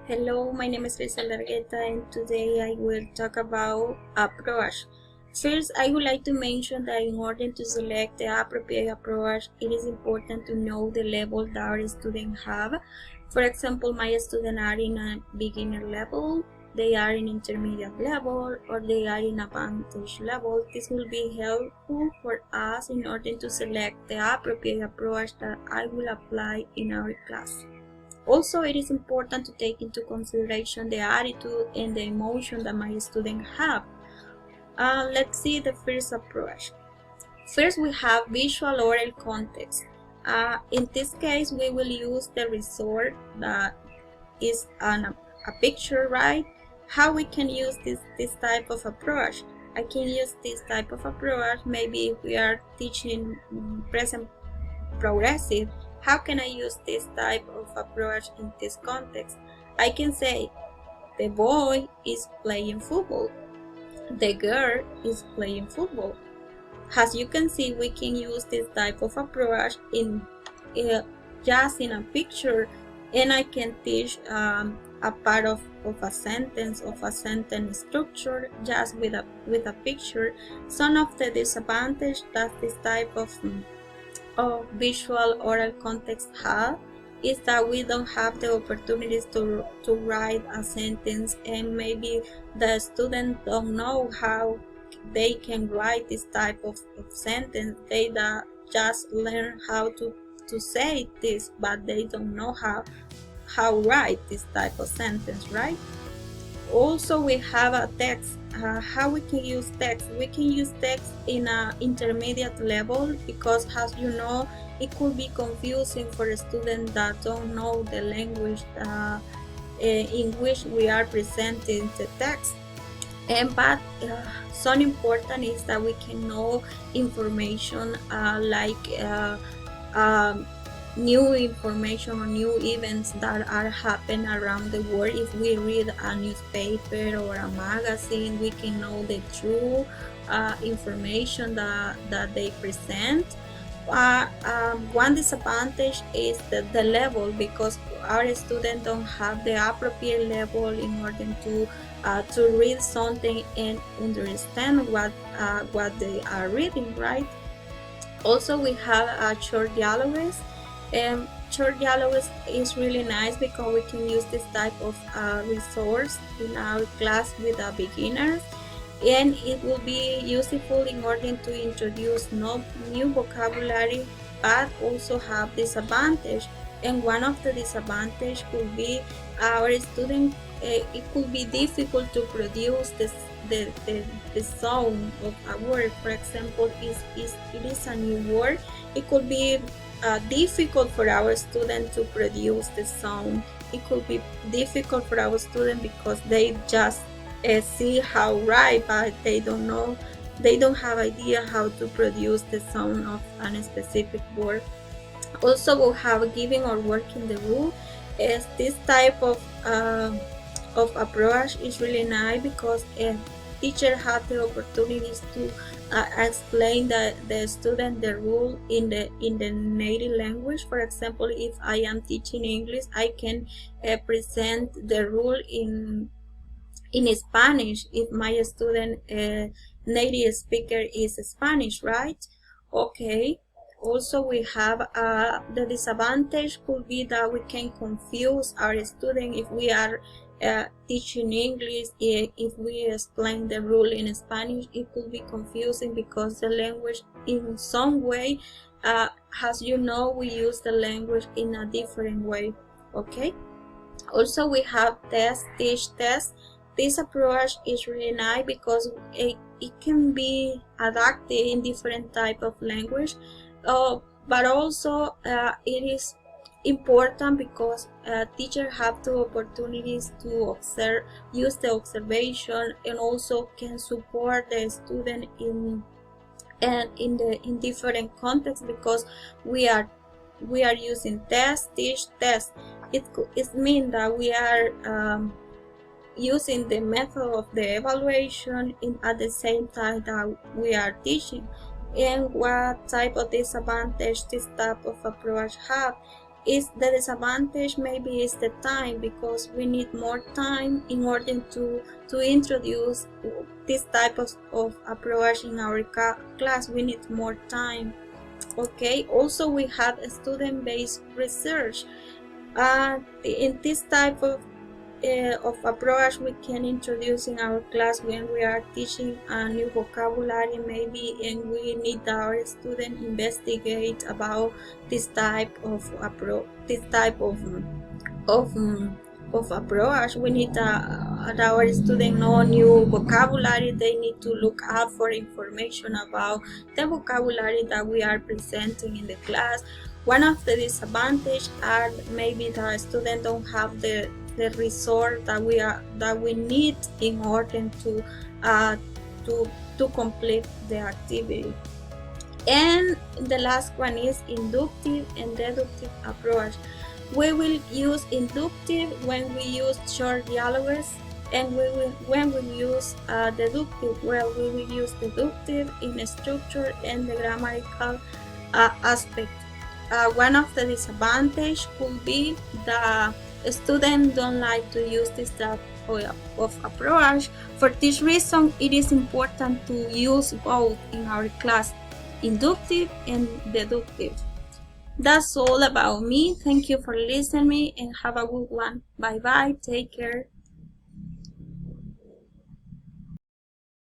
Hello, my name is Lisa Largueta and today I will talk about approach. First, I would like to mention that in order to select the appropriate approach, it is important to know the level that our students have. For example, my students are in a beginner level, they are in intermediate level, or they are in advanced level. This will be helpful for us in order to select the appropriate approach that I will apply in our class. Also, it is important to take into consideration the attitude and the emotion that my students have. Let's see the first approach. First, we have visual oral context. In this case, we will use the resort that is a picture, right? How we can use this type of approach? I can use this type of approach maybe if we are teaching present progressive. How can I use this type of approach in this context? I can say the boy is playing football, the girl is playing football. As you can see, we can use this type of approach in just in a picture, and I can teach a part of a sentence structure just with a picture. Some of the disadvantage that this type of visual oral context have is that we don't have the opportunities to write a sentence, and maybe the student don't know how they can write this type of sentence. They just learn how to say this, but they don't know how write this type of sentence, right? Also, we have a text. How we can use text? We can use text in an intermediate level because, as you know, it could be confusing for a student that don't know the language in which we are presenting the text. But so important is that we can know information new information or new events that are happening around the world. If we read a newspaper or a magazine, we can know the true information that they present. One disadvantage is the level, because our students don't have the appropriate level in order to read something and understand what they are reading, right? Also, we have short dialogues. Short dialogues is really nice because we can use this type of resource in our class with our beginners, and it will be useful in order to introduce new vocabulary, but also have disadvantage. And one of the disadvantage could be our student. It could be difficult to produce the sound of a word. For example, it is a new word. It could be difficult for our student to produce the sound. It could be difficult for our student because they just see how write, but they don't have idea how to produce the sound of a specific word. Also, we'll have giving or working the rule. Is this type of approach is really nice because teacher have the opportunities to explain the student the rule in the native language. For example, if I am teaching English, I can present the rule in Spanish if my student native speaker is Spanish, right? Okay. Also, we have the disadvantage could be that we can confuse our student if we are teaching English. If we explain the rule in Spanish, it could be confusing because the language in some way, as you know, we use the language in a different way. Okay. Also, we have teach test. This approach is really nice because it can be adapted in different type of language, but also it is important because teachers have the opportunities to observe, use the observation, and also can support the student in different contexts, because we are using teach test. It means that we are using the method of the evaluation at the same time that we are teaching. And what type of disadvantage this type of approach have Is the disadvantage maybe is the time, because we need more time in order to introduce this type of approach in our class. We need more time. Okay, also we have student-based research. In this type of approach we can introduce in our class when we are teaching a new vocabulary maybe, and we need our student investigate about this type of approach. Of, of approach, we need our student know new vocabulary. They need to look up for information about the vocabulary that we are presenting in the class. One of the disadvantages are maybe the student don't have the resource that we need in order to complete the activity. And the last one is inductive and deductive approach. We will use inductive when we use short dialogues, and when we use deductive, well, we will use deductive in structure and the grammatical aspect. One of the disadvantages could be the students don't like to use this type of approach. For this reason, it is important to use both in our class, inductive and deductive. That's all about me. Thank you for listening and have a good one. Bye bye. Take care.